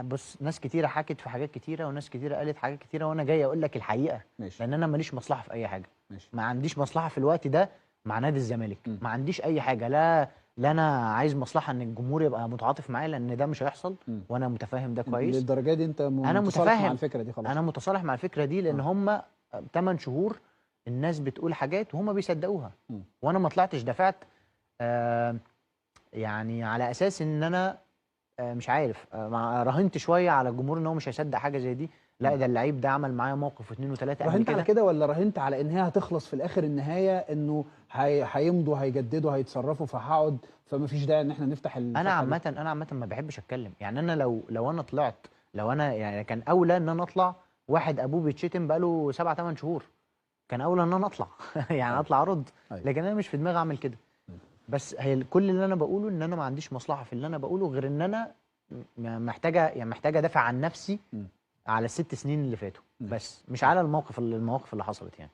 بص، ناس كتيره حكت في حاجات كتيره وناس كتيره قالت حاجات كتيره، وانا جاي اقول لك الحقيقه. ماشي. لان انا ماليش مصلحه في اي حاجه. ماشي. ما عنديش مصلحه في الوقت ده مع نادي الزمالك. ما عنديش اي حاجه. لا انا عايز مصلحه ان الجمهور يبقى متعاطف معايا، لان ده مش هيحصل. وانا متفاهم ده كويس. للدرجه دي انت انا متصالح مع متفاهم. الفكره دي خلاص؟ انا متصالح مع الفكره دي، لان هم 8 شهور الناس بتقول حاجات وهم بيصدقوها. وانا ما طلعتش دفعت يعني على اساس ان انا مش عارف، راهنت شويه على الجمهور ان هو مش هيصدق حاجه زي دي. لا، ده اللعيب ده عمل معايا موقف واثنين وثلاثه قبل راهنت على كده. كده ولا راهنت على ان هي هتخلص في الاخر النهايه انه هيمضوا هيجددوا هيتصرفوا فهقعد فما فيش داعي ان احنا نفتح انا الفتحه دي؟ عامه ما بحبش اتكلم. يعني انا لو انا طلعت، لو انا يعني كان اولى ان انا اطلع. واحد ابوه بيتشتم بقاله 7 8 شهور، كان اولى ان انا اطلع يعني اطلع ارد. لكن انا مش في دماغي اعمل كده. بس هي كل اللي انا بقوله ان انا ما عنديش مصلحه في اللي انا بقوله، غير ان انا محتاجه ادافع عن نفسي على ال6 سنين اللي فاتوا. بس مش على المواقف اللي حصلت يعني.